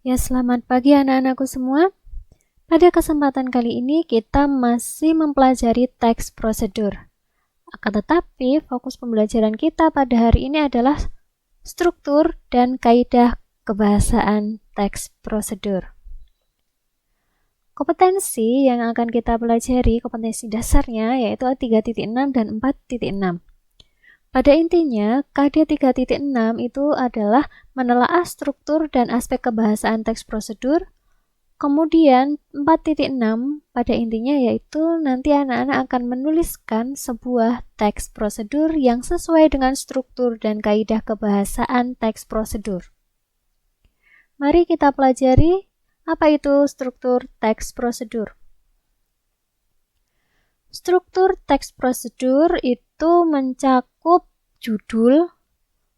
Ya, selamat pagi anak-anakku semua. Pada kesempatan kali ini kita masih mempelajari teks prosedur. Akan tetapi, fokus pembelajaran kita pada hari ini adalah struktur dan kaidah kebahasaan teks prosedur. Kompetensi yang akan kita pelajari, kompetensi dasarnya yaitu 3.6 dan 4.6. Pada intinya, KD 3.6 itu adalah menelaah struktur dan aspek kebahasaan teks prosedur. Kemudian 4.6 pada intinya yaitu nanti anak-anak akan menuliskan sebuah teks prosedur yang sesuai dengan struktur dan kaidah kebahasaan teks prosedur. Mari kita pelajari apa itu struktur teks prosedur. Struktur teks prosedur itu mencakup judul,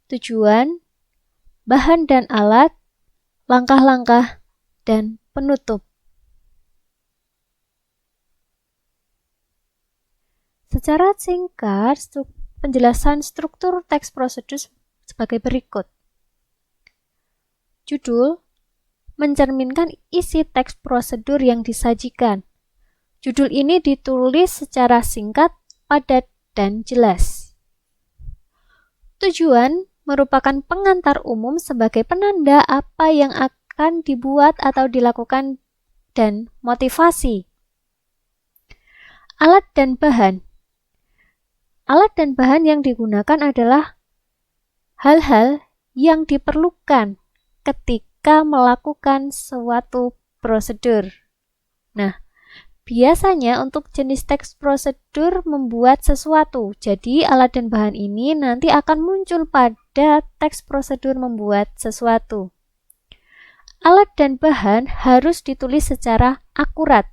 tujuan, bahan dan alat, langkah-langkah, dan penutup. Secara singkat, penjelasan struktur teks prosedur sebagai berikut. Judul mencerminkan isi teks prosedur yang disajikan. Judul ini ditulis secara singkat, padat, dan jelas. Tujuan merupakan pengantar umum sebagai penanda apa yang akan dibuat atau dilakukan dan motivasi. Alat dan bahan. Alat dan bahan yang digunakan adalah hal-hal yang diperlukan ketika melakukan suatu prosedur. Nah, biasanya untuk jenis teks prosedur membuat sesuatu. Jadi alat dan bahan ini nanti akan muncul pada teks prosedur membuat sesuatu. Alat dan bahan harus ditulis secara akurat.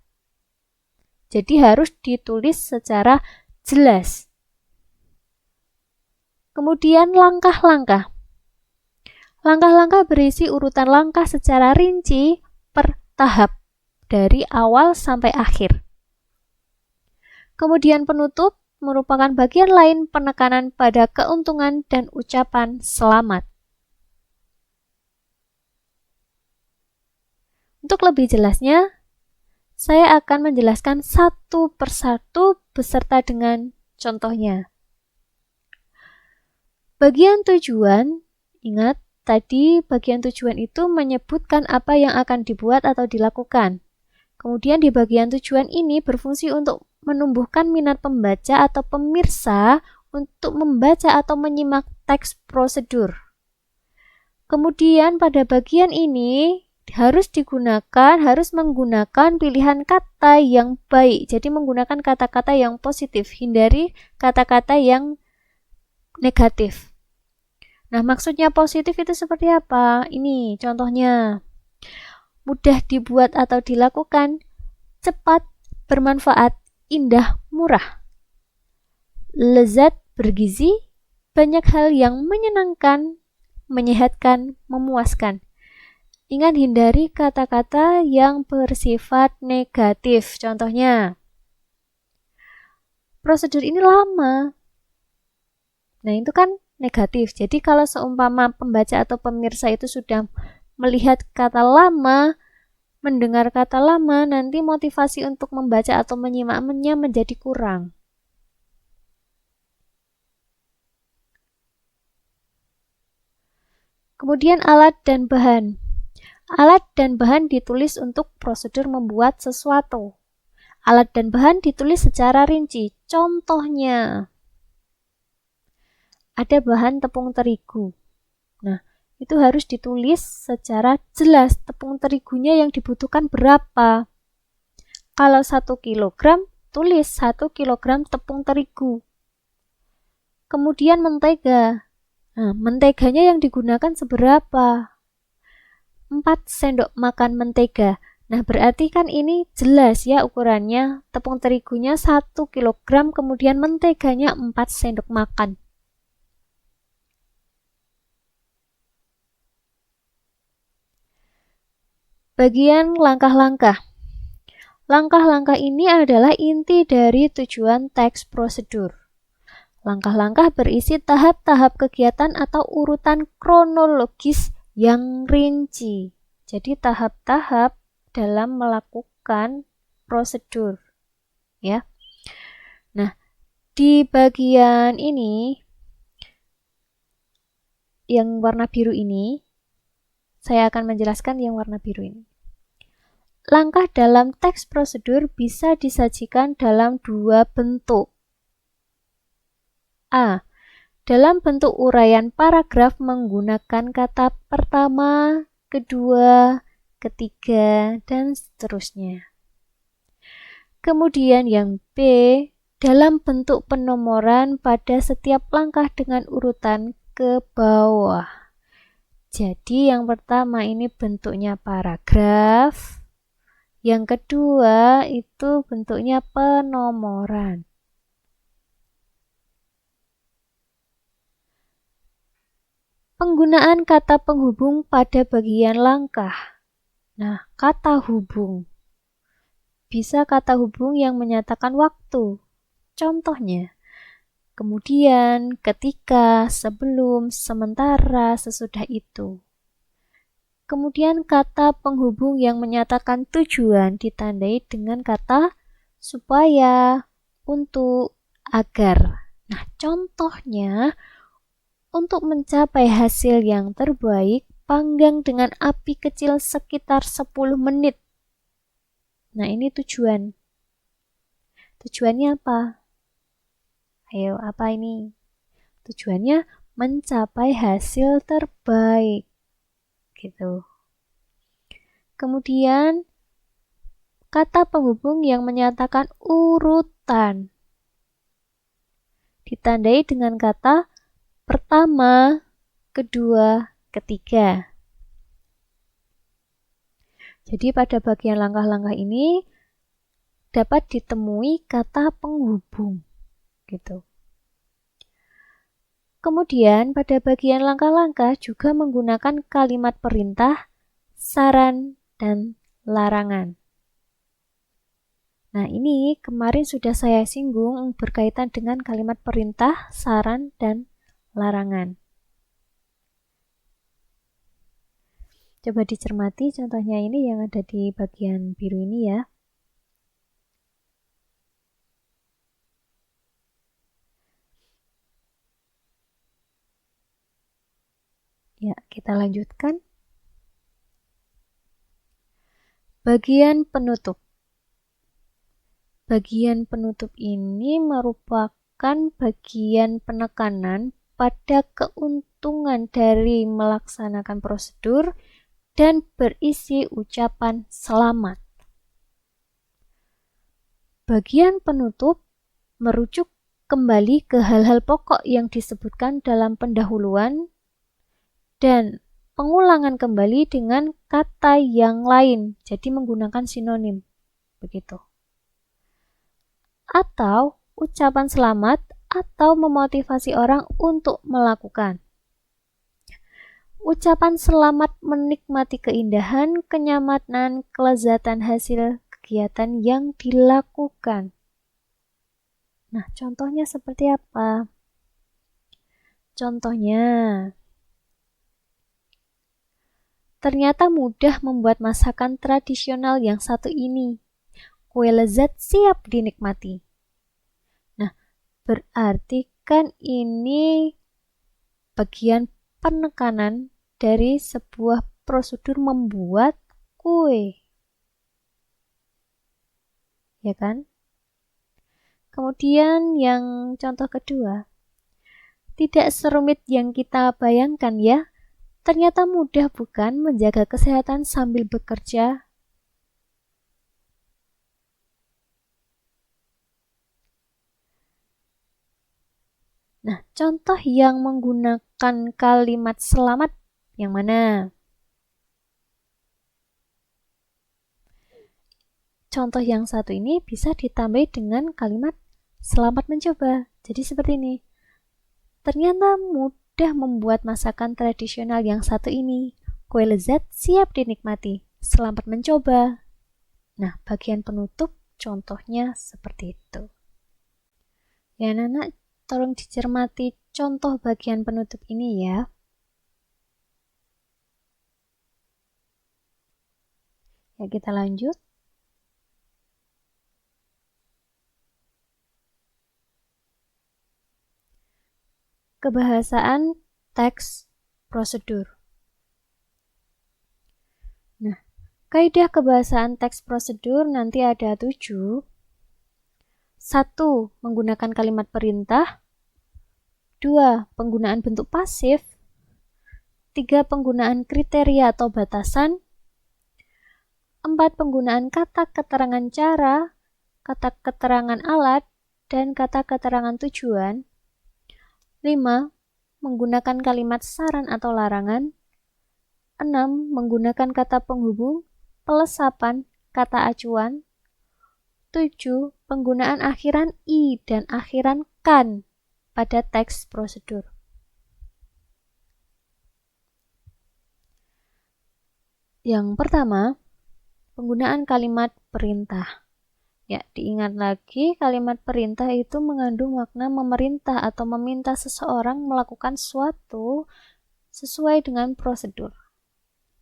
Jadi harus ditulis secara jelas. Kemudian langkah-langkah. Langkah-langkah berisi urutan langkah secara rinci per tahap, dari awal sampai akhir. Kemudian penutup merupakan bagian lain penekanan pada keuntungan dan ucapan selamat. Untuk lebih jelasnya, saya akan menjelaskan satu persatu beserta dengan contohnya. Bagian tujuan, ingat tadi bagian tujuan itu menyebutkan apa yang akan dibuat atau dilakukan. Kemudian di bagian tujuan ini berfungsi untuk menumbuhkan minat pembaca atau pemirsa untuk membaca atau menyimak teks prosedur. Kemudian pada bagian ini harus menggunakan pilihan kata yang baik. Jadi menggunakan kata-kata yang positif, hindari kata-kata yang negatif. Nah, maksudnya positif itu seperti apa? Ini contohnya. Mudah dibuat atau dilakukan, cepat, bermanfaat, indah, murah. Lezat, bergizi, banyak hal yang menyenangkan, menyehatkan, memuaskan. Ingat hindari kata-kata yang bersifat negatif. Contohnya, prosedur ini lama. Nah, itu kan negatif. Jadi kalau seumpama pembaca atau pemirsa itu sudah melihat kata lama, mendengar kata lama, nanti motivasi untuk membaca atau menyimaknya menjadi kurang. Kemudian alat dan bahan. Alat dan bahan ditulis untuk prosedur membuat sesuatu. Alat dan bahan ditulis secara rinci. Contohnya, ada bahan tepung terigu. Nah, itu harus ditulis secara jelas tepung terigunya yang dibutuhkan berapa. Kalau 1 kilogram, tulis 1 kilogram tepung terigu. Kemudian mentega. Nah, menteganya yang digunakan seberapa? 4 sendok makan mentega. Nah, berarti kan ini jelas ya ukurannya. Tepung terigunya 1 kilogram, kemudian menteganya 4 sendok makan. Bagian langkah-langkah. Langkah-langkah ini adalah inti dari tujuan teks prosedur. Langkah-langkah berisi tahap-tahap kegiatan atau urutan kronologis yang rinci. Jadi tahap-tahap dalam melakukan prosedur, ya. Nah, di bagian ini yang warna biru ini, saya akan menjelaskan yang warna biru ini. Langkah dalam teks prosedur bisa disajikan dalam dua bentuk. A. Dalam bentuk uraian paragraf menggunakan kata pertama, kedua, ketiga, dan seterusnya. Kemudian yang B, dalam bentuk penomoran pada setiap langkah dengan urutan ke bawah. Jadi yang pertama ini bentuknya paragraf, yang kedua itu bentuknya penomoran. Penggunaan kata penghubung pada bagian langkah. Nah, kata hubung. Bisa kata hubung yang menyatakan waktu. Contohnya, kemudian, ketika, sebelum, sementara, sesudah itu. Kemudian kata penghubung yang menyatakan tujuan ditandai dengan kata supaya, untuk, agar. Nah, contohnya, untuk mencapai hasil yang terbaik, panggang dengan api kecil sekitar 10 menit. Nah, ini tujuan. Tujuannya apa? Ayo, apa ini? Tujuannya mencapai hasil terbaik. Gitu. Kemudian, kata penghubung yang menyatakan urutan ditandai dengan kata pertama, kedua, ketiga. Jadi pada bagian langkah-langkah ini dapat ditemui kata penghubung, gitu. Kemudian pada bagian langkah-langkah juga menggunakan kalimat perintah, saran, dan larangan. Nah, ini kemarin sudah saya singgung berkaitan dengan kalimat perintah, saran, dan larangan. Coba dicermati contohnya ini yang ada di bagian biru ini ya. Ya, kita lanjutkan. Bagian penutup. Bagian penutup ini merupakan bagian penekanan pada keuntungan dari melaksanakan prosedur dan berisi ucapan selamat. Bagian penutup merujuk kembali ke hal-hal pokok yang disebutkan dalam pendahuluan dan pengulangan kembali dengan kata yang lain, jadi menggunakan sinonim, begitu. Atau ucapan selamat atau memotivasi orang untuk melakukan. Ucapan selamat menikmati keindahan, kenyamanan, kelezatan hasil kegiatan yang dilakukan. Nah, contohnya seperti apa? Contohnya, ternyata mudah membuat masakan tradisional yang satu ini. Kue lezat siap dinikmati. Nah, berarti kan ini bagian penekanan dari sebuah prosedur membuat kue. Ya kan? Kemudian yang contoh kedua. Tidak serumit yang kita bayangkan ya. Ternyata mudah bukan menjaga kesehatan sambil bekerja? Nah, contoh yang menggunakan kalimat selamat yang mana? Contoh yang satu ini bisa ditambah dengan kalimat selamat mencoba. Jadi seperti ini. Ternyata mudah membuat masakan tradisional yang satu ini. Kue lezat siap dinikmati. Selamat mencoba. Nah, bagian penutup contohnya seperti itu. Ya, anak-anak, tolong dicermati contoh bagian penutup ini ya. Ya, kita lanjut. Kebahasaan teks prosedur. Nah, kaidah kebahasaan teks prosedur nanti ada 7. 1. Menggunakan kalimat perintah. 2. Penggunaan bentuk pasif. 3. Penggunaan kriteria atau batasan. 4. Penggunaan kata keterangan cara, kata keterangan alat, dan kata keterangan tujuan. 5. Menggunakan kalimat saran atau larangan. 6. Menggunakan kata penghubung, pelesapan, kata acuan. 7. Penggunaan akhiran i dan akhiran kan pada teks prosedur. Yang pertama, penggunaan kalimat perintah. Ya, diingat lagi, kalimat perintah itu mengandung makna memerintah atau meminta seseorang melakukan sesuatu sesuai dengan prosedur.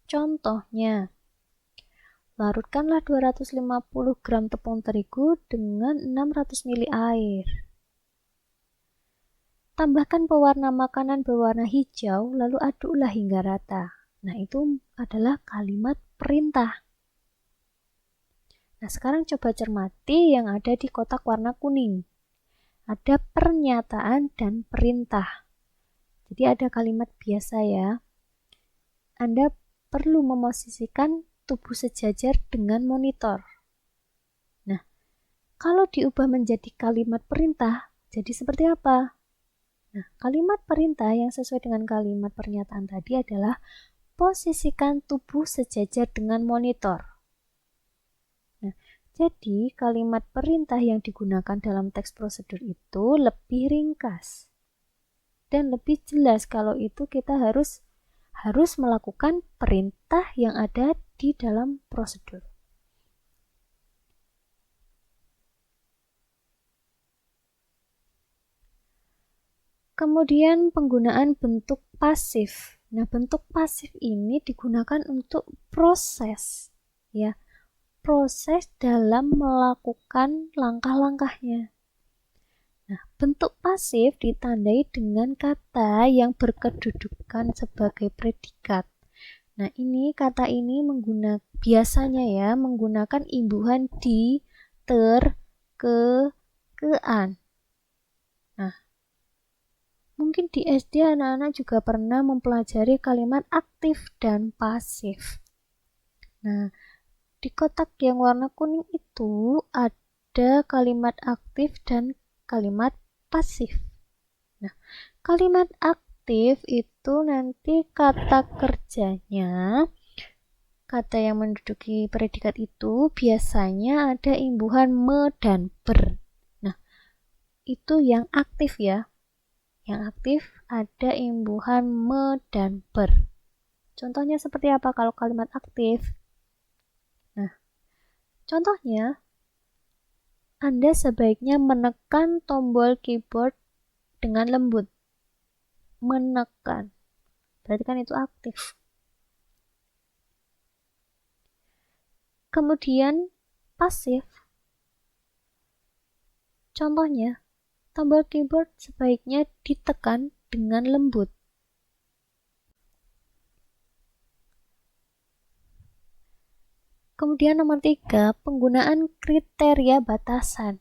Contohnya, larutkanlah 250 gram tepung terigu dengan 600 ml air. Tambahkan pewarna makanan berwarna hijau, lalu aduklah hingga rata. Nah, itu adalah kalimat perintah. Nah, sekarang coba cermati yang ada di kotak warna kuning. Ada pernyataan dan perintah. Jadi ada kalimat biasa ya. Anda perlu memosisikan tubuh sejajar dengan monitor. Nah, kalau diubah menjadi kalimat perintah, jadi seperti apa? Nah, kalimat perintah yang sesuai dengan kalimat pernyataan tadi adalah posisikan tubuh sejajar dengan monitor. Nah, jadi kalimat perintah yang digunakan dalam teks prosedur itu lebih ringkas dan lebih jelas kalau itu kita harus melakukan perintah yang ada di dalam prosedur. Kemudian penggunaan bentuk pasif. Nah, bentuk pasif ini digunakan untuk proses, ya. Proses dalam melakukan langkah-langkahnya. Nah, bentuk pasif ditandai dengan kata yang berkedudukan sebagai predikat. Nah, ini kata ini biasanya ya menggunakan imbuhan di, ter, ke, kean. Nah, mungkin di SD anak-anak juga pernah mempelajari kalimat aktif dan pasif. Nah, di kotak yang warna kuning itu ada kalimat aktif dan kalimat pasif. Nah, kalimat aktif itu nanti kata kerjanya, kata yang menduduki predikat itu biasanya ada imbuhan me dan ber. Nah, itu yang aktif ya. Yang aktif ada imbuhan me dan ber. Contohnya seperti apa kalau kalimat aktif? Nah, contohnya, Anda sebaiknya menekan tombol keyboard dengan lembut. Menekan. Berarti kan itu aktif. Kemudian, pasif. Contohnya, tombol keyboard sebaiknya ditekan dengan lembut. Kemudian nomor 3, penggunaan kriteria batasan.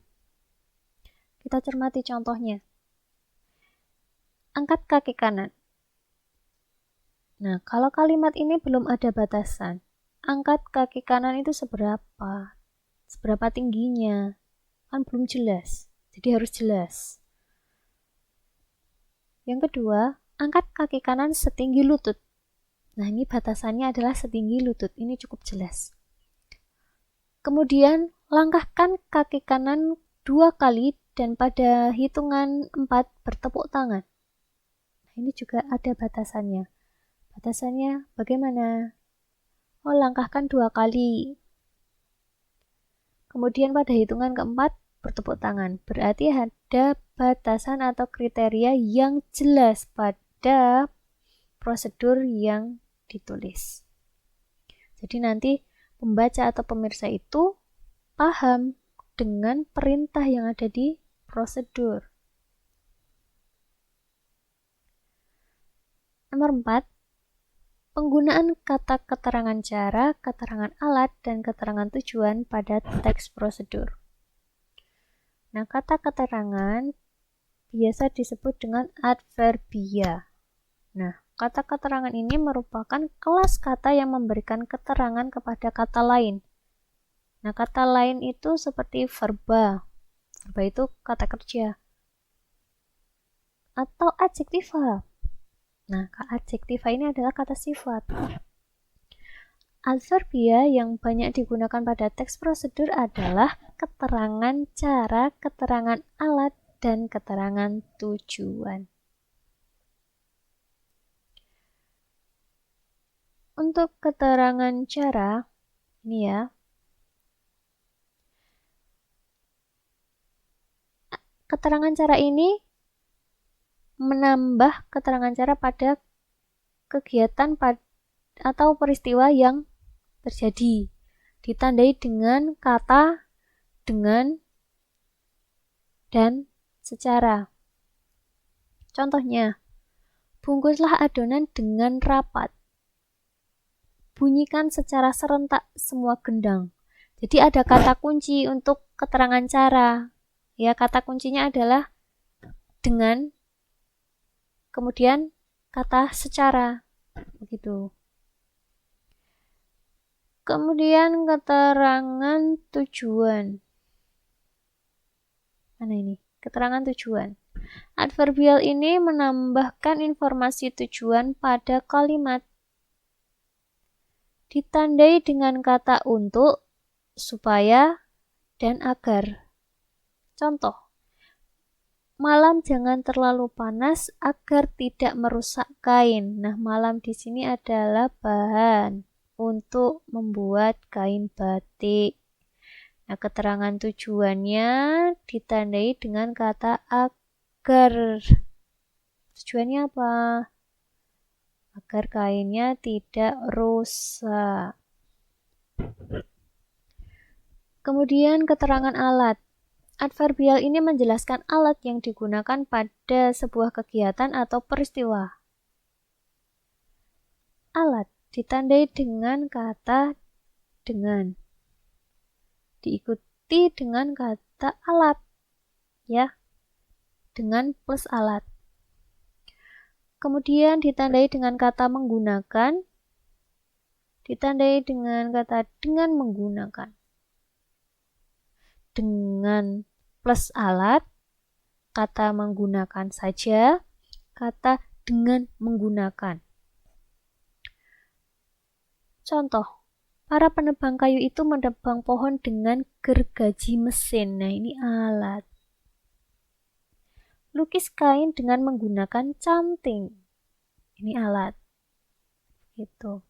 Kita cermati contohnya. Angkat kaki kanan. Nah, kalau kalimat ini belum ada batasan, angkat kaki kanan itu seberapa? Seberapa tingginya? Kan belum jelas, jadi harus jelas. Yang kedua, angkat kaki kanan setinggi lutut. Nah, ini batasannya adalah setinggi lutut, ini cukup jelas. Kemudian, langkahkan kaki kanan 2 kali dan pada hitungan 4 bertepuk tangan. Nah, ini juga ada batasannya. Batasannya bagaimana? Oh, langkahkan 2 kali. Kemudian pada hitungan keempat bertepuk tangan. Berarti ada batasan atau kriteria yang jelas pada prosedur yang ditulis. Jadi nanti pembaca atau pemirsa itu paham dengan perintah yang ada di prosedur. Nomor 4, penggunaan kata keterangan cara, keterangan alat, dan keterangan tujuan pada teks prosedur. Nah, kata keterangan biasa disebut dengan adverbia. Nah, kata keterangan ini merupakan kelas kata yang memberikan keterangan kepada kata lain. Nah, kata lain itu seperti verba. Verba itu kata kerja. Atau adjektiva. Nah, adjektiva ini adalah kata sifat. Adverbia yang banyak digunakan pada teks prosedur adalah keterangan cara, keterangan alat, dan keterangan tujuan. Untuk keterangan cara, ini ya. Keterangan cara ini menambah keterangan cara pada kegiatan atau peristiwa yang terjadi. Ditandai dengan kata, dengan, dan secara. Contohnya, bungkuslah adonan dengan rapat. Bunyikan secara serentak semua gendang. Jadi ada kata kunci untuk keterangan cara. Ya, kata kuncinya adalah dengan, kemudian kata secara. Begitu. Kemudian keterangan tujuan. Mana ini? Keterangan tujuan. Adverbial ini menambahkan informasi tujuan pada kalimat. Ditandai dengan kata untuk, supaya, dan agar. Contoh, malam jangan terlalu panas agar tidak merusak kain. Nah, malam di sini adalah bahan untuk membuat kain batik. Nah, keterangan tujuannya ditandai dengan kata agar. Tujuannya apa? Agar kainnya tidak rusak. Kemudian keterangan alat. Adverbial ini menjelaskan alat yang digunakan pada sebuah kegiatan atau peristiwa. Alat ditandai dengan kata dengan. Diikuti dengan kata alat. Ya, dengan plus alat. Kemudian ditandai dengan kata menggunakan. Ditandai dengan kata dengan menggunakan. Dengan plus alat, kata menggunakan saja, kata dengan menggunakan. Contoh, para penebang kayu itu menebang pohon dengan gergaji mesin. Nah, ini alat. Lukis kain dengan menggunakan canting. Ini alat. Gitu.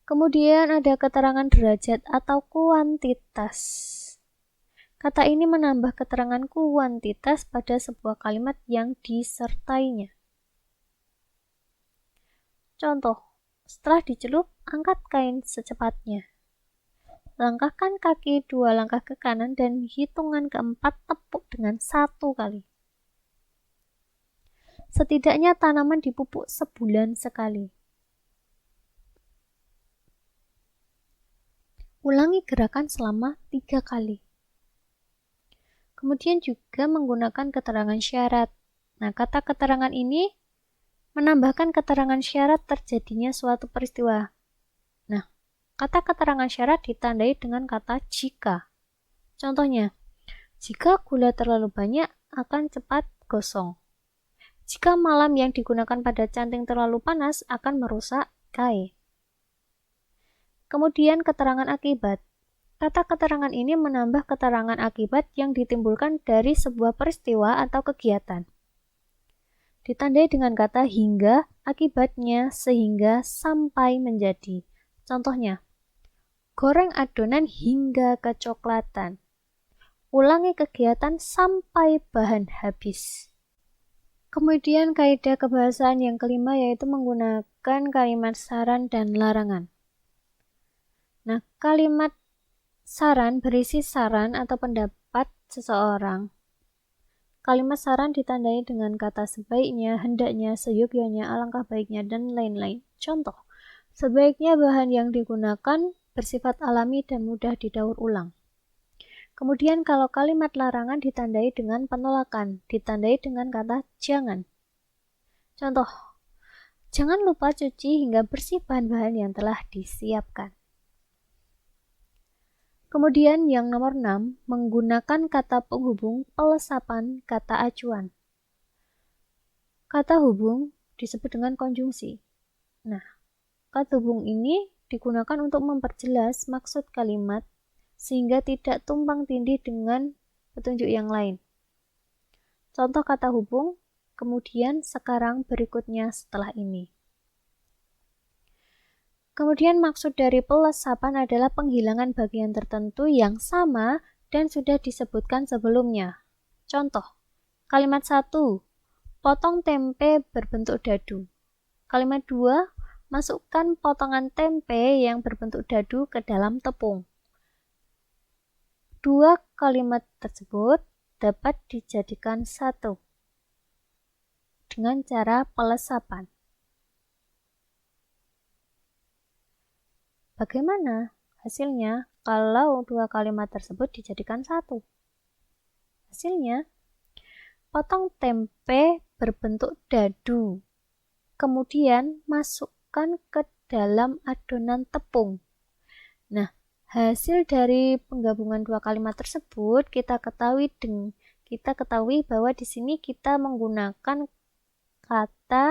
Kemudian ada keterangan derajat atau kuantitas. Kata ini menambah keterangan kuantitas pada sebuah kalimat yang disertainya. Contoh, setelah dicelup, angkat kain secepatnya. Langkahkan kaki 2 langkah ke kanan dan hitungan keempat tepuk dengan 1 kali. Setidaknya tanaman dipupuk sebulan sekali. Ulangi gerakan selama 3 kali. Kemudian juga menggunakan keterangan syarat. Nah, kata keterangan ini menambahkan keterangan syarat terjadinya suatu peristiwa. Nah, kata keterangan syarat ditandai dengan kata jika. Contohnya, jika gula terlalu banyak akan cepat gosong. Jika malam yang digunakan pada canting terlalu panas akan merusak kain. Kemudian keterangan akibat. Kata keterangan ini menambah keterangan akibat yang ditimbulkan dari sebuah peristiwa atau kegiatan. Ditandai dengan kata hingga, akibatnya, sehingga, sampai, menjadi. Contohnya, goreng adonan hingga kecoklatan. Ulangi kegiatan sampai bahan habis. Kemudian kaidah kebahasaan yang kelima yaitu menggunakan kalimat saran dan larangan. Nah, kalimat saran berisi saran atau pendapat seseorang. Kalimat saran ditandai dengan kata sebaiknya, hendaknya, seyogyanya, alangkah baiknya, dan lain-lain. Contoh, sebaiknya bahan yang digunakan bersifat alami dan mudah didaur ulang. Kemudian kalau kalimat larangan ditandai dengan penolakan, ditandai dengan kata jangan. Contoh, jangan lupa cuci hingga bersih bahan-bahan yang telah disiapkan. Kemudian yang nomor 6, menggunakan kata penghubung pelesapan kata acuan. Kata hubung disebut dengan konjungsi. Nah, kata hubung ini digunakan untuk memperjelas maksud kalimat sehingga tidak tumpang tindih dengan petunjuk yang lain. Contoh kata hubung, kemudian, sekarang, berikutnya, setelah ini. Kemudian maksud dari pelesapan adalah penghilangan bagian tertentu yang sama dan sudah disebutkan sebelumnya. Contoh, kalimat 1, potong tempe berbentuk dadu. Kalimat 2, masukkan potongan tempe yang berbentuk dadu ke dalam tepung. Dua kalimat tersebut dapat dijadikan satu dengan cara pelesapan. Bagaimana hasilnya kalau dua kalimat tersebut dijadikan satu? Hasilnya, potong tempe berbentuk dadu, kemudian masukkan ke dalam adonan tepung. Nah, hasil dari penggabungan dua kalimat tersebut kita ketahui bahwa di sini kita menggunakan kata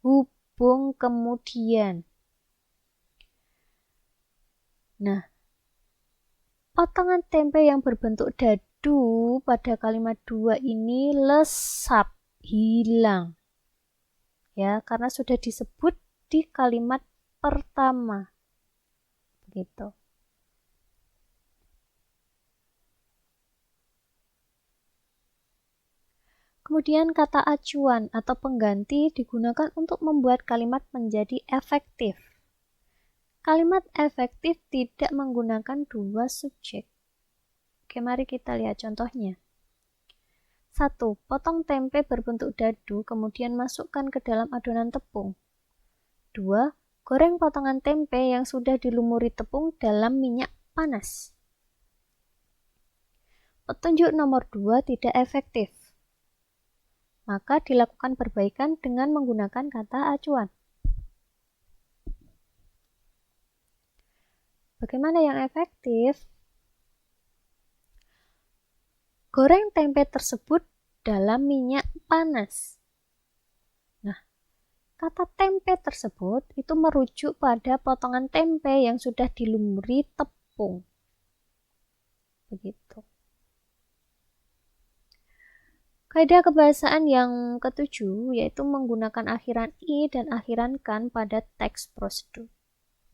hubung kemudian. Nah, potongan tempe yang berbentuk dadu pada kalimat 2 ini lesap, hilang. Ya, karena sudah disebut di kalimat pertama. Begitu. Kemudian kata acuan atau pengganti digunakan untuk membuat kalimat menjadi efektif. Kalimat efektif tidak menggunakan dua subjek. Oke, mari kita lihat contohnya. 1. Potong tempe berbentuk dadu, kemudian masukkan ke dalam adonan tepung. 2. Goreng potongan tempe yang sudah dilumuri tepung dalam minyak panas. Petunjuk nomor 2 tidak efektif. Maka dilakukan perbaikan dengan menggunakan kata acuan. Bagaimana yang efektif? Goreng tempe tersebut dalam minyak panas. Nah, kata tempe tersebut itu merujuk pada potongan tempe yang sudah dilumuri tepung. Begitu. Kaidah kebahasaan yang ketujuh yaitu menggunakan akhiran i dan akhiran kan pada teks prosedur.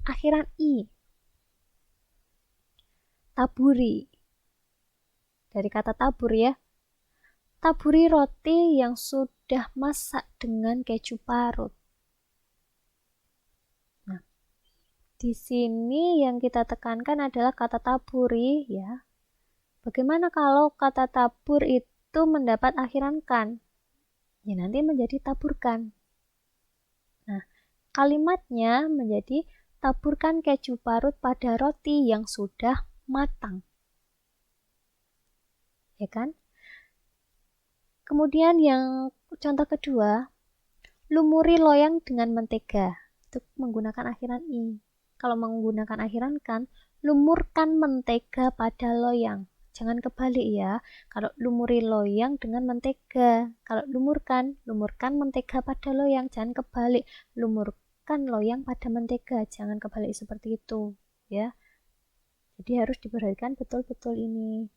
Akhiran i. Taburi. Dari kata tabur ya. Taburi roti yang sudah masak dengan keju parut. Nah, di sini yang kita tekankan adalah kata taburi ya. Bagaimana kalau kata tabur itu mendapat akhiran kan? Ya nanti menjadi taburkan. Nah, kalimatnya menjadi taburkan keju parut pada roti yang sudah matang. Ya kan? Kemudian yang contoh kedua, lumuri loyang dengan mentega. Itu menggunakan akhiran i. Kalau menggunakan akhiran kan, lumurkan mentega pada loyang. Jangan kebalik ya. Kalau lumuri loyang dengan mentega. Kalau lumurkan mentega pada loyang. Jangan kebalik. Lumurkan loyang pada mentega. Jangan kebalik seperti itu. Ya. Jadi harus diperhatikan betul-betul ini.